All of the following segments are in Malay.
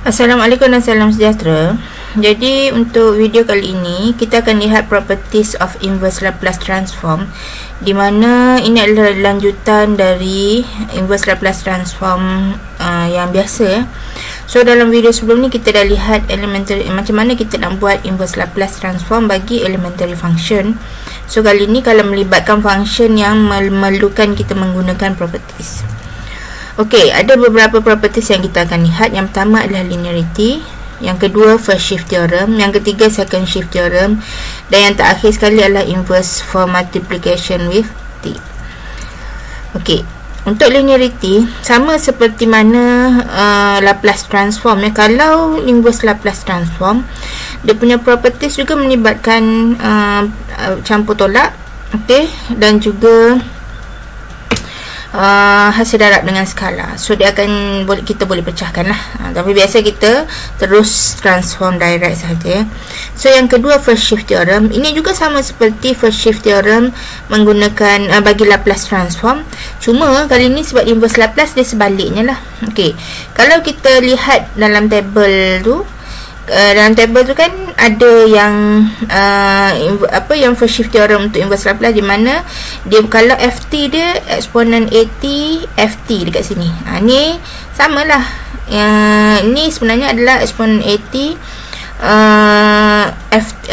Assalamualaikum dan salam sejahtera. Jadi untuk video kali ini kita akan lihat properties of inverse Laplace transform, di mana ini adalah lanjutan dari inverse Laplace transform yang biasa. So dalam video sebelum ni kita dah lihat elementary, macam mana kita nak buat inverse Laplace transform bagi elementary function. So kali ni kalau melibatkan function yang memerlukan kita menggunakan properties. Okey, ada beberapa properties yang kita akan lihat. Yang pertama adalah linearity, yang kedua first shift theorem, yang ketiga second shift theorem, dan yang terakhir sekali adalah inverse for multiplication with t. Okey, untuk linearity sama seperti mana Laplace transform ya. Kalau inverse Laplace transform, dia punya properties juga melibatkan campur tolak, okey, dan juga hasil darab dengan skala. So dia akan kita boleh pecahkan lah, tapi biasa kita terus transform direct saja. So yang kedua first shift theorem, ini juga sama seperti first shift theorem menggunakan bagi Laplace transform, cuma kali ni sebab inverse Laplace dia sebaliknya lah. Okey, kalau kita lihat dalam table tu, dalam table tu kan ada yang yang first shift theorem untuk inverse Laplace, di mana dia kalau ft dia eksponen at ft dekat sini. Ni samalah. Ni sebenarnya adalah eksponen at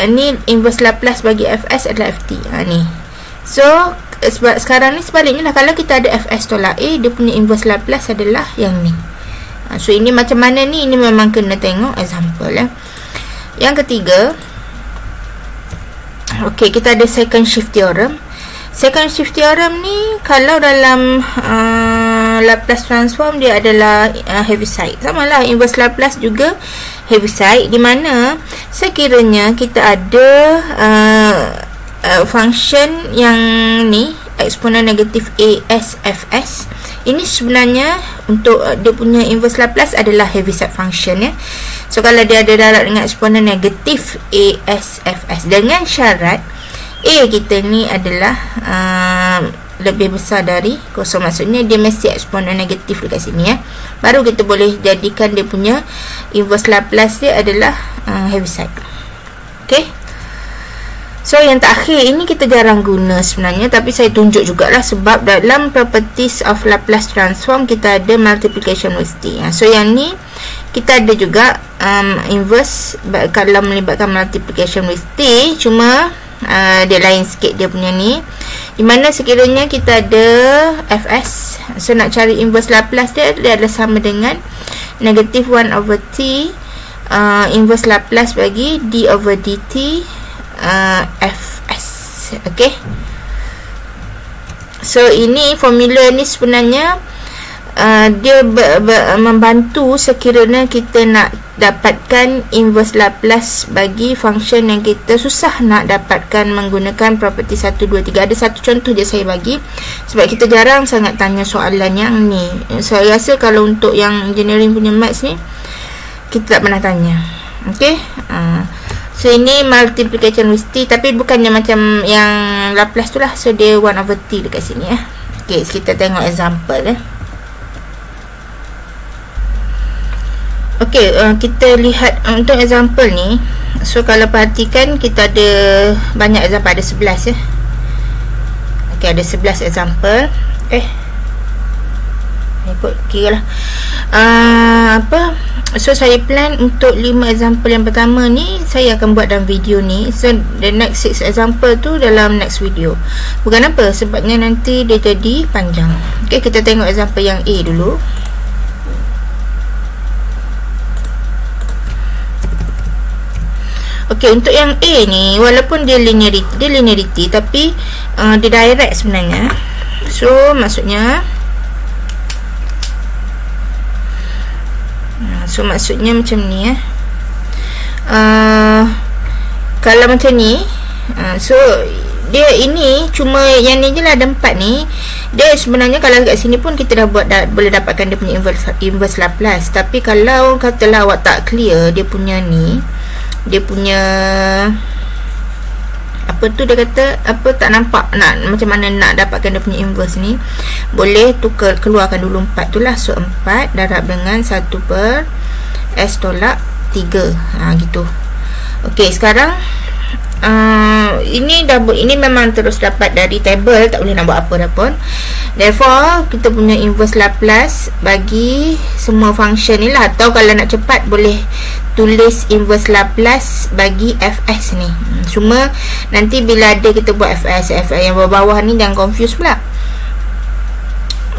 ni inverse Laplace bagi fs adalah ft. Ni. So sebab sekarang ni sebaliknya lah, kalau kita ada fs tolak a, dia punya inverse Laplace adalah yang ni. So ini macam mana ni, ini memang kena tengok example ya. Yang ketiga, okey, kita ada second shift theorem. Second shift theorem ni kalau dalam Laplace transform dia adalah Heaviside. Samalah, inverse Laplace juga Heaviside, di mana sekiranya kita ada function yang ni eksponen negatif as fs, ini sebenarnya untuk dia punya inverse Laplace adalah Heaviside function ya. So kalau dia ada darab dengan eksponen negatif as fs, dengan syarat a kita ni adalah lebih besar dari kosong, maksudnya dia mesti eksponen negatif dekat sini ya, baru kita boleh jadikan dia punya inverse Laplace dia adalah Heaviside. Okey. So yang terakhir ini kita jarang guna sebenarnya, tapi saya tunjuk jugalah sebab dalam properties of Laplace transform kita ada multiplication with t. So yang ni kita ada juga inverse kalau melibatkan multiplication with t, cuma dia lain sikit dia punya ni, di mana sekiranya kita ada fs, so nak cari inverse Laplace dia adalah sama dengan negatif 1 over t inverse Laplace bagi d over dt fs. Okey, so ini formula ni sebenarnya dia membantu sekiranya kita nak dapatkan inverse Laplace bagi function yang kita susah nak dapatkan menggunakan property 1, 2, 3. Ada satu contoh je saya bagi sebab kita jarang sangat tanya soalan yang ni. Saya rasa kalau untuk yang engineering punya maths ni kita tak pernah tanya. Okey, so ini multiplication with t, tapi bukannya macam yang Laplace tu lah. So dia 1 over t dekat sini ya. Okey, kita tengok example ya. Okey, kita lihat untuk example ni. So kalau perhatikan kita ada banyak example, ada 11 ya. Okey, ada 11 example. Ikut kira lah. So saya plan untuk 5 example yang pertama ni saya akan buat dalam video ni. So the next 6 example tu dalam next video. Bukan apa, sebabnya nanti dia jadi panjang. Okey, kita tengok example yang A dulu. Okey, untuk yang A ni walaupun dia linearity tapi dia direct sebenarnya. So maksudnya macam ni ya. Kalau macam ni, so dia ini cuma yang ni je lah, ada 4 ni. Dia sebenarnya kalau kat sini pun kita dah buat, boleh dapatkan dia punya inverse Laplace. Tapi kalau katalah awak tak clear dia punya ni, dia punya apa tu dia kata, apa tak nampak nak macam mana nak dapatkan dia punya inverse ni, boleh tukar, keluarkan dulu 4 tu lah. So 4 darab dengan 1/4 S tolak 3. Gitu. Okey, sekarang ini memang terus dapat dari table, tak boleh nak buat apa dah pun. Therefore kita punya inverse Laplace bagi semua function ni lah, atau kalau nak cepat boleh tulis inverse Laplace bagi fs ni. Cuma nanti bila ada kita buat fs yang bawah ni jangan confuse pula.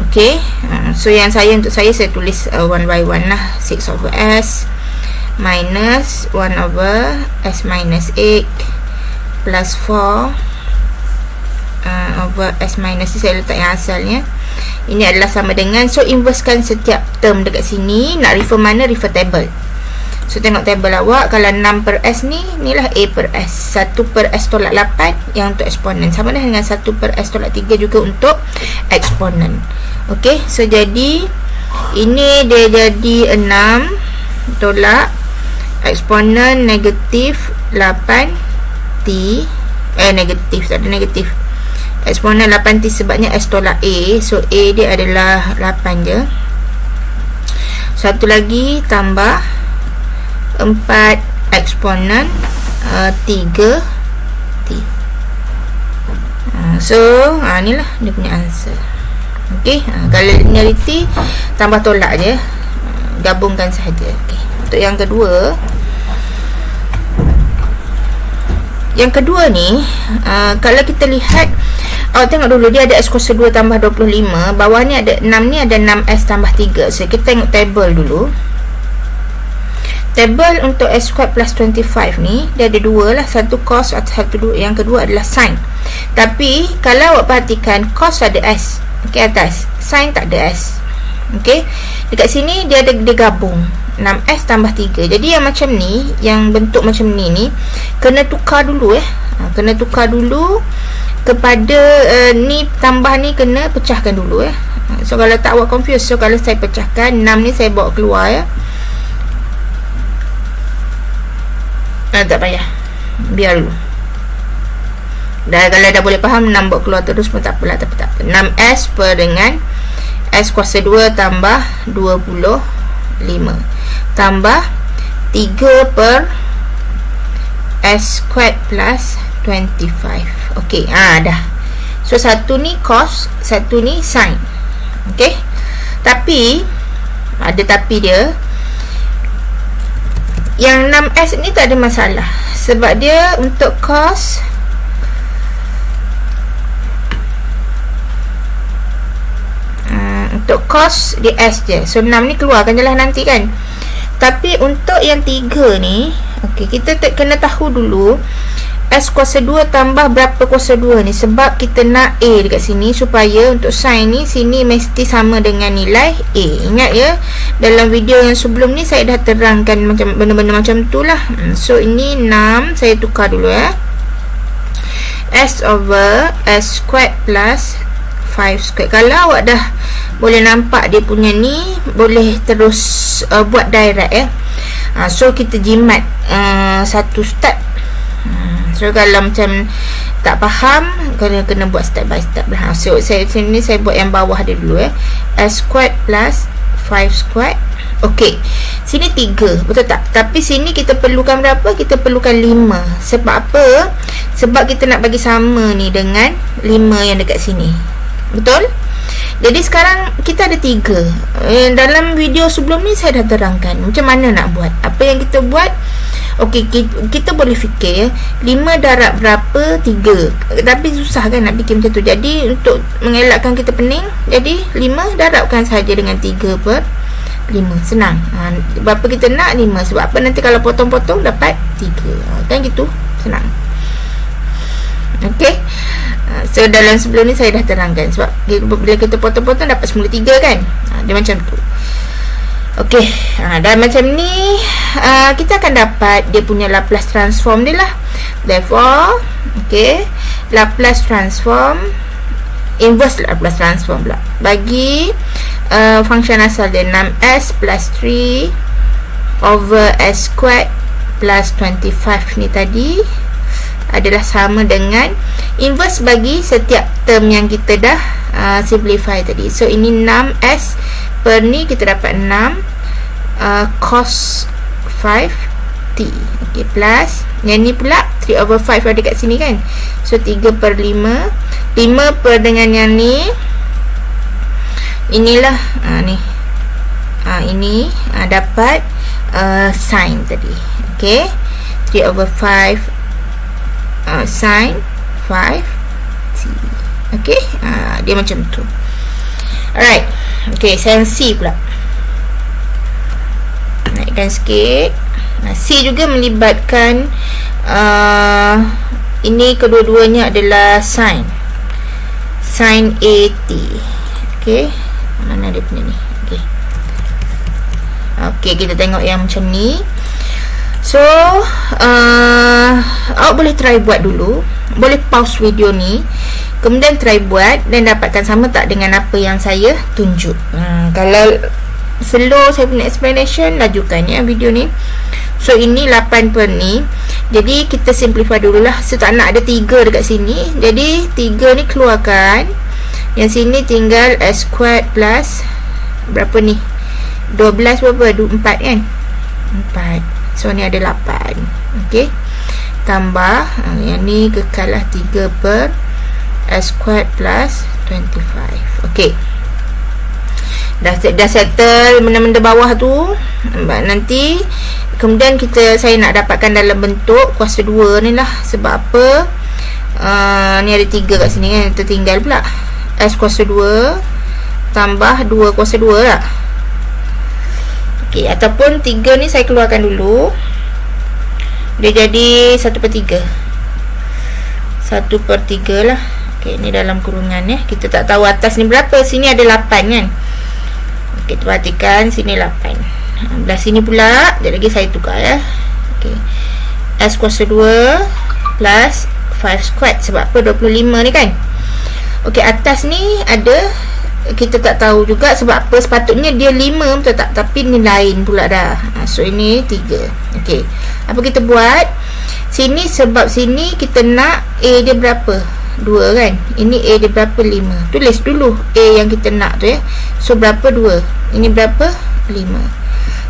Okey, so yang untuk saya tulis 1 by 1 lah. 6 over s minus 1 over s minus 8 plus 4 over s minus ni, saya letak yang asalnya. Ini adalah sama dengan, so inversekan setiap term dekat sini. Nak refer mana? Refer table. So tengok table awak, kalau 6 per s ni, inilah a per s. 1 per s tolak 8 yang untuk eksponen, sama dengan 1 per s tolak 3 juga untuk eksponen. Okey, so jadi ini dia jadi 6 tolak eksponen negatif 8t, negatif, tak ada negatif, eksponen 8t sebabnya s tolak a, so a dia adalah 8 je. Satu lagi tambah 4 eksponen 3t. So inilah dia punya answer. Okey, kalau linearity tambah tolak je, gabungkan sahaja. Okey, untuk yang kedua, ni kalau kita lihat, tengok dulu dia ada s kuasa 2 tambah 25, bawah ni ada 6, ni ada 6s tambah 3. So kita tengok table dulu. Table untuk s squared plus 25 ni dia ada dua lah, satu cos atau satu dua, yang kedua adalah sin. Tapi kalau awak perhatikan, cos ada s, okey, atas, sin tak ada s. Okey, dekat sini dia gabung 6s tambah 3. Jadi yang macam ni, yang bentuk macam ni kena tukar dulu kena tukar dulu kepada ni tambah ni kena pecahkan dulu So kalau tak awak confuse, so kalau saya pecahkan 6 ni saya bawa keluar tak payah, biar dulu. Dah, kalau dah boleh faham 6 bawa keluar terus pun tak apalah, tapi tak apa. 6s per dengan s kuasa 2 tambah 25 tambah 3 per s squared plus 25. Okey, dah. So satu ni cos, satu ni sin. Okey. Tapi ada tapi dia. Yang 6s ni tak ada masalah, sebab dia untuk cos di s je. So 6 ni keluarkan je lah nanti kan. Tapi untuk yang 3 ni, okey, kita kena tahu dulu s kuasa 2 tambah berapa kuasa 2 ni, sebab kita nak a dekat sini, supaya untuk sin ni sini mesti sama dengan nilai a. Ingat ya, dalam video yang sebelum ni saya dah terangkan macam benda-benda macam tu lah. So ini 6 saya tukar dulu s over s squared plus 5 squared. Kalau awak dah boleh nampak dia punya ni, boleh terus buat direct so kita jimat satu step. So kalau macam tak faham, kena buat step by step lah. So sini saya buat yang bawah dia dulu s squared plus 5 squared. Okey, sini 3, betul tak? Tapi sini kita perlukan berapa? Kita perlukan 5. Sebab apa? Sebab kita nak bagi sama ni dengan 5 yang dekat sini. Betul? Jadi sekarang kita ada 3. Dalam video sebelum ni saya dah terangkan macam mana nak buat. Apa yang kita buat? Okey, kita boleh fikir 5 darab berapa? 3. Tapi susah kan nak fikir macam tu. Jadi untuk mengelakkan kita pening, jadi 5 darabkan saja dengan 3 per 5. Senang. Berapa kita nak? 5. Sebab apa? Nanti kalau potong-potong dapat 3. Kan gitu? Senang. Okey. So dalam sebelum ni saya dah terangkan, sebab bila kita potong-potong dapat semula 3 kan. Dia macam tu. Okey, dan macam ni kita akan dapat dia punya Laplace transform dia lah. Therefore, okey, Laplace transform, inverse Laplace transform pula bagi function asal dia 6s plus 3 over s squared plus 25 ni tadi adalah sama dengan inverse bagi setiap term yang kita dah simplify tadi. So ini 6s per ni kita dapat 6 cos 5T. Okey, plus yang ni pula 3 over 5 ada kat sini kan. So 3/5. 5 per dengan yang ni. Inilah ni. Ini dapat sin tadi. Okey. 3 over 5 sin 5T. Okey. Dia macam tu. Alright. Okey, saya C pula. Naikkan sikit. C juga melibatkan ini kedua-duanya adalah sin AT. Okey, mana dia punya ni? Okey. Okey, kita tengok yang macam ni. So awak boleh try buat dulu. Boleh pause video ni, kemudian try buat dan dapatkan sama tak dengan apa yang saya tunjuk. Kalau slow saya punya explanation, lajukan ya video ni. So ini 8 per ni. Jadi kita simplify dululah. So tak nak ada 3 dekat sini. Jadi 3 ni keluarkan. Yang sini tinggal S squared plus berapa ni? 12 berapa? 4 kan? 4. So ni ada 8. Okey. Tambah yang ni kekal lah 3 per S squared plus 25. Okey. Dah settle benda-benda bawah tu. Nanti kemudian saya nak dapatkan dalam bentuk kuasa 2 ni lah. Sebab apa? Ni ada 3 kat sini kan. Tertinggal pula S kuasa 2 tambah 2 kuasa 2 lah. Okey, ataupun 3 ni saya keluarkan dulu. Dia jadi 1/3. 1/3 lah. Okey, ni dalam kurungan ya. Kita tak tahu atas ni berapa. Sini ada 8 kan. Okey, perhatikan sini 8. Belah sini pula, sekejap lagi saya tukar ya. Okey. S kuasa 2 plus 5 squared. Sebab apa? 25 ni kan. Okey, atas ni ada, kita tak tahu juga sebab apa. Sepatutnya dia 5 betul tak? Tapi ni lain pula dah. So ini 3. Okey. Apa kita buat? Sini sebab sini kita nak A dia berapa? 2 kan. Ini A dia berapa? 5. Tulis dulu A yang kita nak tu ya. So berapa? 2. Ini berapa? 5.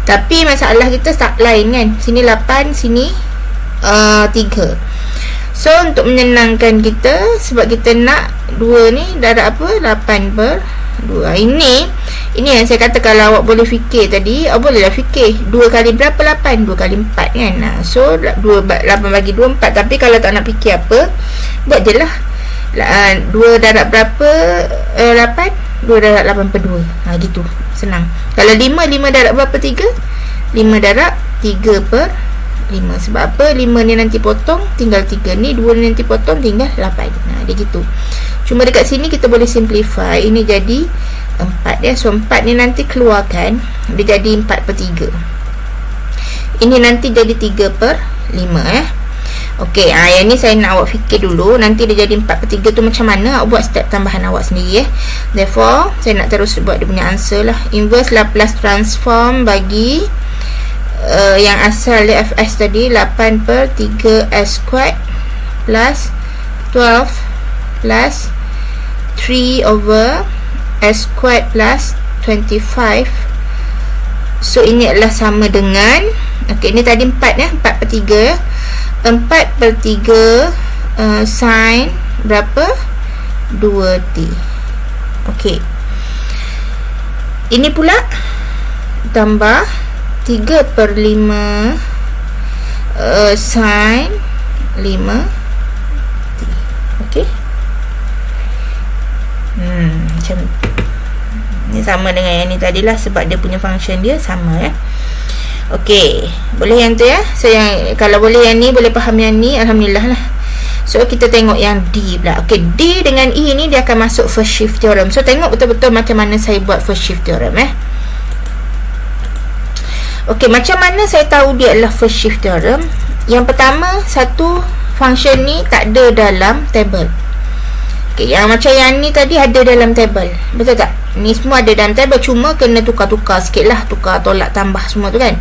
Tapi masalah kita tak lain kan. Sini 8, sini 3. So untuk menyenangkan kita, sebab kita nak 2 ni darab apa? 8/2. Ini yang saya kata kalau awak boleh fikir tadi, awak bolehlah fikir 2 kali berapa? 8. 2 kali 4 kan. So 8 bagi 2 4. Tapi kalau tak nak fikir apa, buat je lah 2 darab berapa? 8. 2 darab 8/2. Gitu. Senang. Kalau 5 darab berapa? 3. 5 darab 3/5. Sebab apa? 5 ni nanti potong, tinggal 3. Ni 2 ni nanti potong, tinggal 8. Dia gitu. Cuma dekat sini kita boleh simplify. Ini jadi 4 ya. So 4 ni nanti keluarkan, dia jadi 4/3. Ini nanti jadi 3/5 ya. Okey, yang ni saya nak awak fikir dulu. Nanti dia jadi 4/3 tu macam mana? Awak buat step tambahan awak sendiri ya. Therefore, saya nak terus buat dia punya answer lah. Inverse Laplace transform bagi yang asal dia Fs tadi 8/3 S squared plus 12 plus 3 over S squared plus 25. So ini adalah sama dengan, okey, ini tadi 4 ya, 4/3 ya. 4/3 sin berapa? 2t. Okey. Ini pula tambah 3/5 sin 5t. Okey. Macam ni sama dengan yang ni tadilah, sebab dia punya function dia sama ya. Okey, boleh yang tu ya. So yang kalau boleh yang ni, boleh faham yang ni, alhamdulillah lah. So kita tengok yang D pula. Okey, D dengan E ni dia akan masuk first shift theorem. So tengok betul-betul macam mana saya buat first shift theorem Okey, macam mana saya tahu dia adalah first shift theorem? Yang pertama, satu function ni tak ada dalam table. Okey, yang macam yang ni tadi ada dalam table. Betul tak? Ni semua ada dalam table, cuma kena tukar-tukar sikit lah, tukar tolak tambah semua tu kan.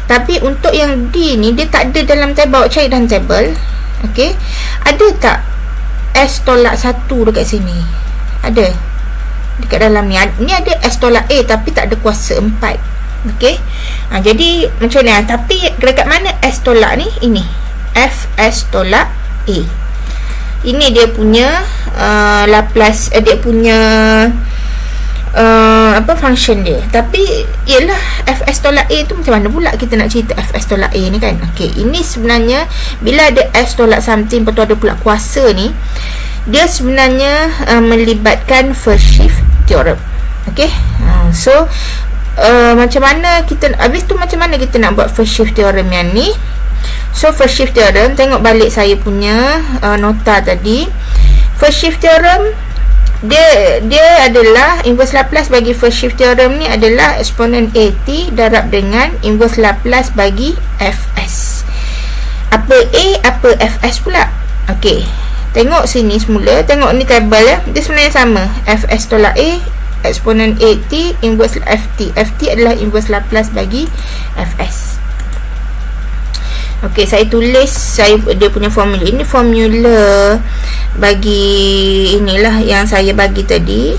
Tapi untuk yang D ni, dia tak ada dalam table. Awak cari dalam table. Okey, ada tak S tolak 1 dekat sini? Ada dekat dalam ni. Ni ada S tolak A, tapi tak ada kuasa 4. Okey. Jadi macam ni. Tapi dekat mana S tolak ni? Ini Fs tolak A. Ini dia punya Laplace, dia punya function dia. Tapi ialah Fs tolak A tu macam mana pula kita nak cerita Fs tolak A ni kan? Okey, ini sebenarnya bila ada S tolak something, lepas tu ada pula kuasa ni, dia sebenarnya melibatkan first shift theorem. Okey. So macam mana kita, habis tu macam mana kita nak buat first shift theorem yang ni? So first shift theorem, tengok balik saya punya nota tadi. First shift theorem dia adalah inverse Laplace bagi first shift theorem ni adalah eksponen AT darab dengan inverse Laplace bagi Fs. Apa A, apa Fs pula? Okey, tengok sini semula, tengok ni tabel ya. Dia sebenarnya sama. Fs tolak A, eksponen AT inverse Ft. Ft adalah inverse Laplace bagi Fs. Okey, saya tulis dia punya formula. Ini formula bagi inilah yang saya bagi tadi.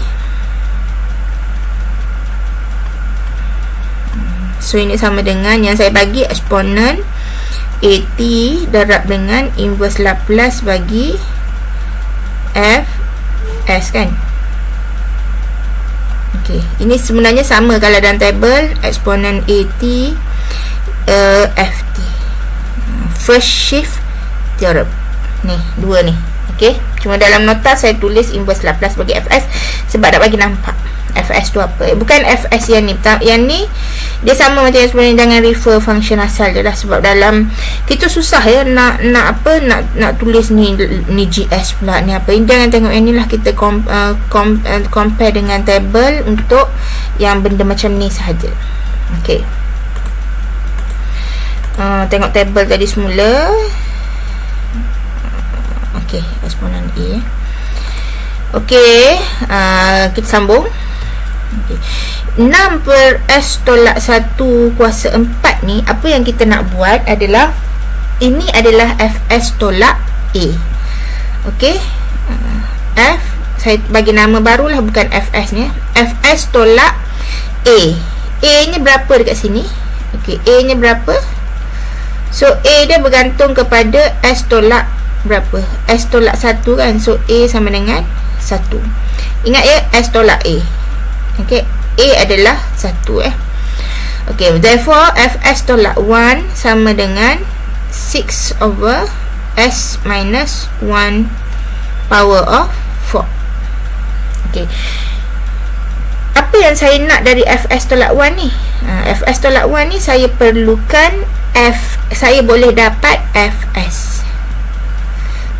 So ini sama dengan yang saya bagi, eksponen AT darab dengan inverse Laplace bagi Fs kan. Okey, ini sebenarnya sama kalau dalam tabel eksponen AT Ft. First shift theorem ni, dua ni. Okey, cuma dalam nota saya tulis inverse Laplace bagi Fs sebab nak bagi nampak Fs tu apa. Bukan Fs yang ni. Yang ni dia sama macam yang sebenarnya, jangan refer function asal je lah. Sebab dalam kita susah ya nak tulis ni GS pula ni apa. Jangan tengok yang ni lah, kita compare dengan table untuk yang benda macam ni sahaja. Okey. Tengok tabel tadi semula. Okey, eksponen A. Okey, kita sambung. Okay. 6 per S tolak 1 kuasa 4 ni, apa yang kita nak buat adalah, ini adalah Fs tolak A. Okey, F saya bagi nama barulah, bukan Fs ni. Fs tolak A. A nya berapa dekat sini? Okey, A nya berapa? So A dia bergantung kepada S tolak berapa? S tolak 1 kan. So A sama dengan 1. Ingat ya, S tolak A. Okey, A adalah 1 Okey, therefore Fs tolak 1 sama dengan 6 over S minus 1 power of 4. Okey, apa yang saya nak dari Fs tolak 1 ni? Fs tolak 1 ni saya perlukan saya boleh dapat Fs.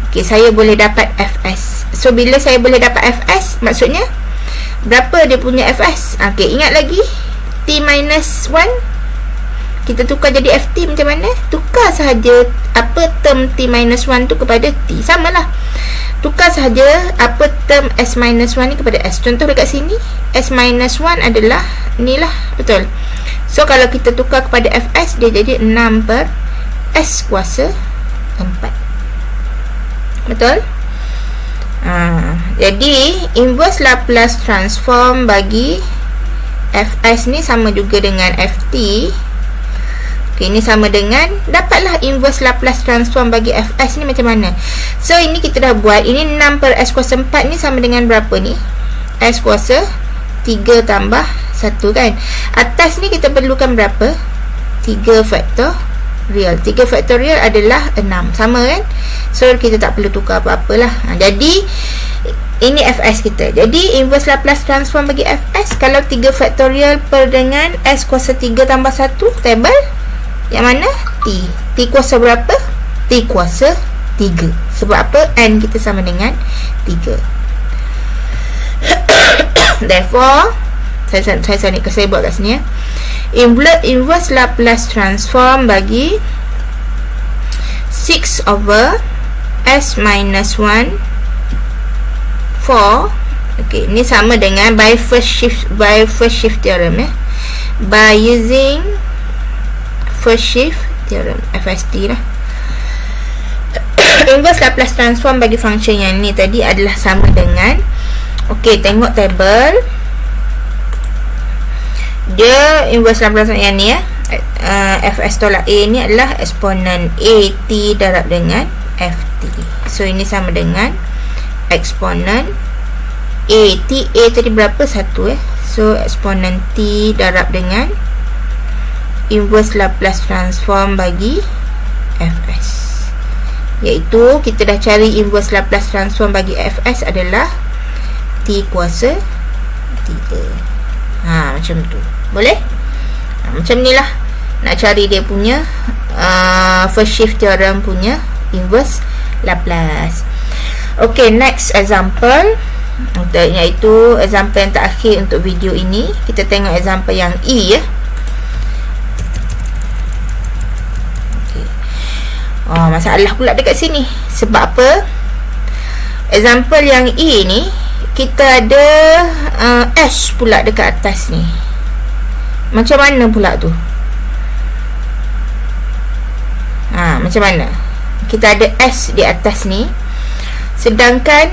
Okey, saya boleh dapat Fs. So bila saya boleh dapat Fs, maksudnya berapa dia punya Fs? Okey, ingat lagi T minus 1 kita tukar jadi Ft macam mana? Tukar sahaja apa term T minus 1 tu kepada T, samalah. Tukar sahaja apa term S minus 1 ni kepada S. Contoh dekat sini, S minus 1 adalah ni lah, betul. So kalau kita tukar kepada Fs, dia jadi 6 per S kuasa 4. Betul? Jadi inverse Laplace transform bagi Fs ni sama juga dengan Ft. Okay, ini sama dengan, dapatlah inverse Laplace transform bagi Fs ni macam mana. So ini kita dah buat. Ini 6 per S kuasa 4 ni sama dengan berapa ni? S kuasa 3 tambah 1 kan. Atas ni kita perlukan berapa? 3 faktorial. 3 faktorial adalah 6. Sama kan? So kita tak perlu tukar apa-apalah. Jadi ini Fs kita. Jadi inverse Laplace transform bagi Fs, kalau 3 faktorial per dengan S kuasa 3 tambah 1, table yang mana? T. T kuasa berapa? T kuasa 3. Sebab apa? N kita sama dengan 3. Therefore saya buat kat sini ya. Inverse Laplace transform bagi 6 over S minus 1 4. Okey, ini sama dengan by first shift theorem ya. By using first shift theorem, FST lah. Inverse Laplace transform bagi function yang ni tadi adalah sama dengan, okey, tengok table. dia inverse Laplace yang ni Fs tolak A ni adalah eksponen AT darab dengan Ft. So ini sama dengan eksponen AT. A tadi berapa? 1 So eksponen T darab dengan inverse Laplace transform bagi Fs, iaitu kita dah cari inverse Laplace transform bagi Fs adalah T kuasa 3. Macam tu. Boleh? Macam ni lah nak cari dia punya first shift theorem punya inverse Laplace. Okay, next example, iaitu example yang terakhir untuk video ini. Kita tengok example yang E masalah pula dekat sini. Sebab apa? Example yang E ni kita ada S pula dekat atas ni. Macam mana pula tu? Macam mana? Kita ada S di atas ni, sedangkan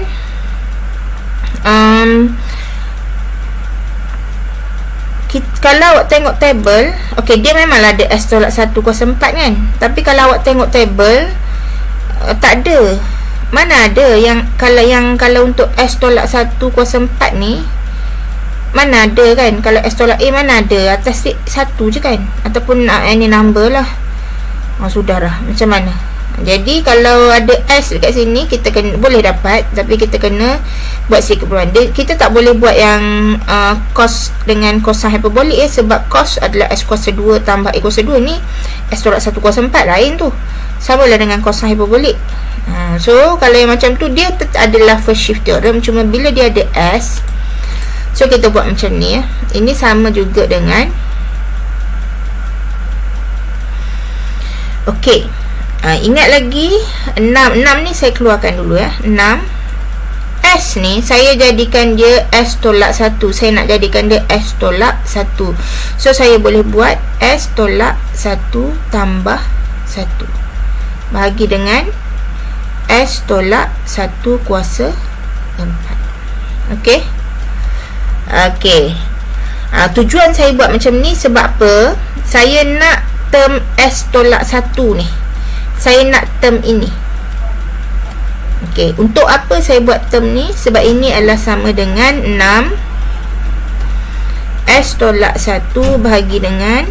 kalau awak tengok table, dia memanglah ada S tolak 1 kuasa 4 kan. Tapi kalau awak tengok table, tak ada. Mana ada yang kalau untuk S tolak 1 kuasa 4 ni, mana ada kan? Kalau S tolak A mana ada? Atas 1 je kan? Ataupun any number lah. Sudahlah, macam mana? Jadi kalau ada S dekat sini, kita kena, boleh dapat, tapi kita kena buat sikit perubahan. Kita tak boleh buat yang cos dengan cosine hiperbolik sebab cos adalah S kuasa 2 tambah A kuasa 2 ni S tolak 1 kuasa 4 lain tu. Sama lah dengan cosine hiperbolik. So kalau yang macam tu dia adalah first shift theorem, cuma bila dia ada S, so kita buat macam ni Ini sama juga dengan ingat lagi 6 ni saya keluarkan dulu 6 S ni saya jadikan dia S tolak 1. Saya nak jadikan dia S tolak 1. So saya boleh buat S tolak 1 tambah 1 bahagi dengan S tolak 1 kuasa 4. Tujuan saya buat macam ni sebab apa? Saya nak term S tolak 1 ni, saya nak term ini. Untuk apa saya buat term ni? Sebab ini adalah sama dengan 6 S tolak 1 bahagi dengan,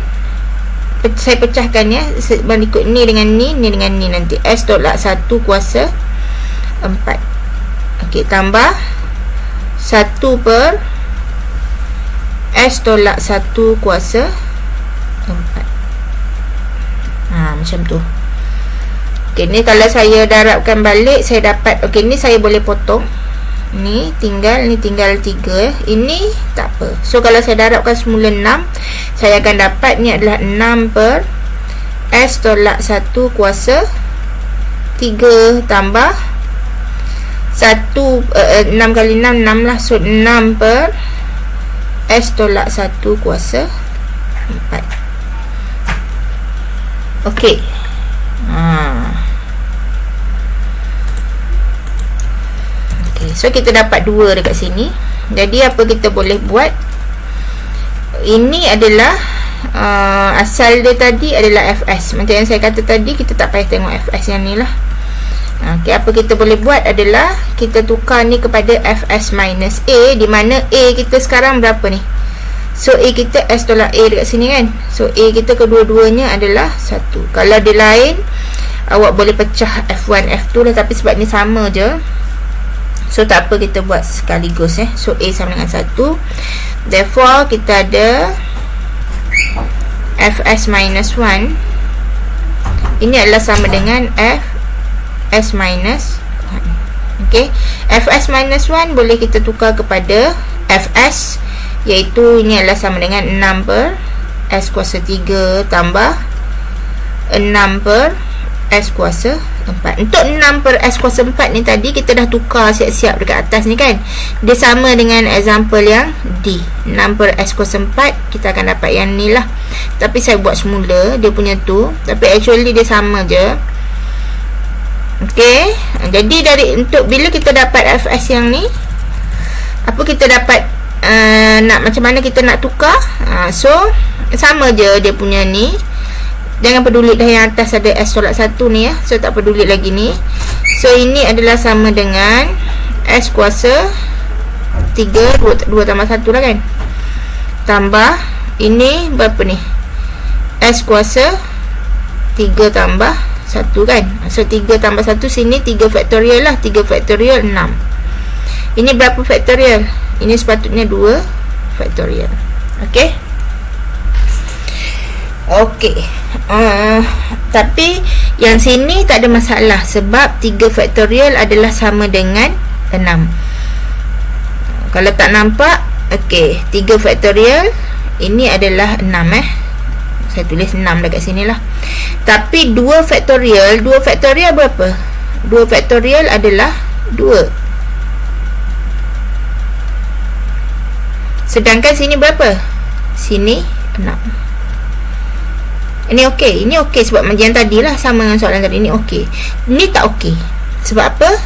saya pecahkan sebab ikut ni dengan ni dengan ni nanti. S tolak 1 kuasa 4 tambah 1 per S tolak 1 kuasa 4. Macam tu. Ni kalau saya darabkan balik, saya dapat, ni saya boleh potong. Ni tinggal 3 Ini tak apa. So kalau saya darabkan semula 6, saya akan dapat ni adalah 6 per S tolak 1 kuasa 3 tambah 6 kali 6 lah. So 6 per S tolak 1 kuasa 4. So kita dapat 2 dekat sini. Jadi apa kita boleh buat? Ini adalah asal dia tadi adalah Fs. Macam yang saya kata tadi, kita tak payah tengok Fs yang ni lah. Apa kita boleh buat adalah kita tukar ni kepada Fs minus A, di mana A kita sekarang berapa ni? So A kita S tolak A dekat sini kan. So A kita kedua-duanya adalah 1. Kalau dia lain, awak boleh pecah F1 F2 lah, tapi sebab ni sama je, so tak apa, kita buat sekaligus So A sama dengan 1. Therefore kita ada Fs minus 1. Ini adalah sama dengan Fs minus 1. Fs minus 1 boleh kita tukar kepada Fs, iaitu ini adalah sama dengan 6 per S kuasa 3 tambah 6 per S kuasa 4. Untuk 6 per S kuasa 4 ni tadi kita dah tukar siap-siap dekat atas ni kan. Dia sama dengan example yang D. 6 per S kuasa 4, kita akan dapat yang ni lah. Tapi saya buat semula dia punya tu, tapi actually dia sama je. Jadi untuk bila kita dapat Fs yang ni, apa kita dapat nak macam mana kita nak tukar. So sama je dia punya ni. Jangan peduli dah yang atas ada S tolak 1 ni ya. So tak peduli lagi ni. So ini adalah sama dengan S kuasa 3, 2 tambah 1 lah kan. Tambah ini berapa ni? S kuasa 3 tambah 1 kan. So 3 tambah 1 sini 3 faktorial lah. 3 faktorial 6. Ini berapa faktorial? Ini sepatutnya 2 faktorial. Okey. Okey. Tapi yang sini tak ada masalah sebab 3 faktorial adalah sama dengan 6. Kalau tak nampak, okey, 3 faktorial ini adalah 6 Saya tulis 6 dekat sini lah. Tapi 2 faktorial berapa? 2 faktorial adalah 2. Sedangkan sini berapa? Sini 6. Ini okey. Ini okey sebab yang tadi lah sama dengan soalan tadi. Ini okey. Ini tak okey. Sebab apa?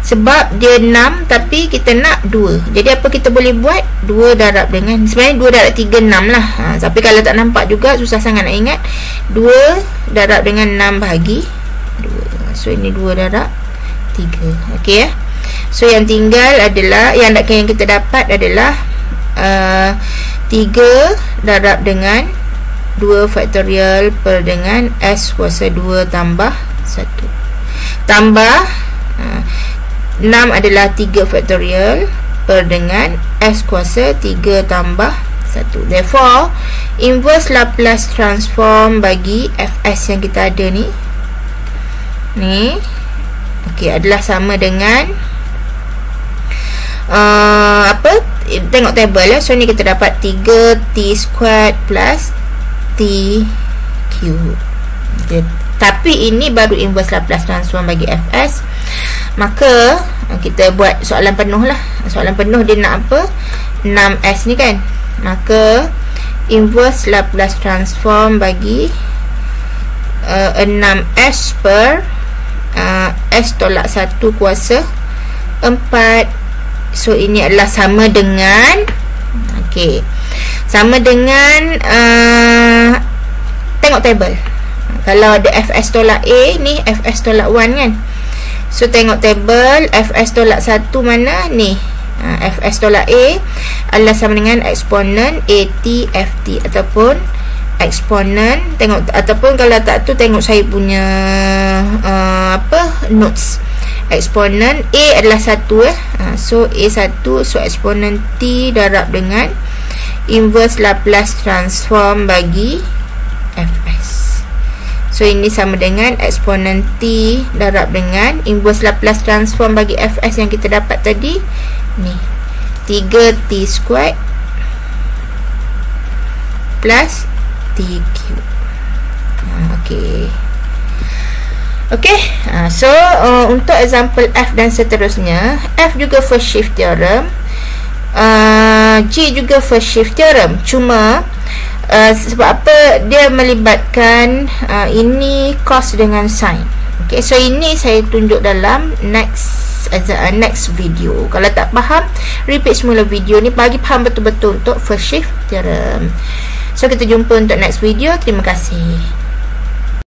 Sebab dia 6 tapi kita nak 2. Jadi apa kita boleh buat? 2 darab dengan, sebenarnya 2 darab 3 6 lah. Tapi kalau tak nampak juga susah sangat nak ingat. 2 darab dengan 6 bahagi 2. So ini 2 darab 3. Okey ya. So yang tinggal adalah yang kita dapat adalah 3 darab dengan 2 faktorial per dengan S kuasa 2 tambah 1 tambah 6 adalah 3 faktorial per dengan S kuasa 3 tambah 1. Therefore inverse Laplace transform bagi Fs yang kita ada ni okey adalah sama dengan tengok table ya. So ni kita dapat 3t squared plus t cube. Okay. Tapi ini baru inverse Laplace transform bagi Fs. Maka kita buat soalan penuh lah. Soalan penuh dia nak apa? 6s ni kan. Maka inverse Laplace transform bagi 6s per s tolak 1 kuasa 4. So ini adalah sama dengan sama dengan tengok table. Kalau ada Fs tolak A ni Fs tolak 1 kan. So tengok table Fs tolak 1 mana ni. Fs tolak A adalah sama dengan eksponen AT FT ataupun eksponen tengok, ataupun kalau tak tu tengok saya punya notes. Eksponen A adalah 1 so A1. So eksponen T darab dengan inverse Laplace transform bagi Fs. So ini sama dengan eksponen T darab dengan inverse Laplace transform bagi Fs yang kita dapat tadi ni 3t squared plus t cube. So untuk example F dan seterusnya, F juga first shift theorem, G juga first shift theorem. Cuma sebab apa dia melibatkan ini cos dengan sin. So ini saya tunjuk dalam next video. Kalau tak faham, repeat semula video ni bagi faham betul-betul untuk first shift theorem. So kita jumpa untuk next video. Terima kasih.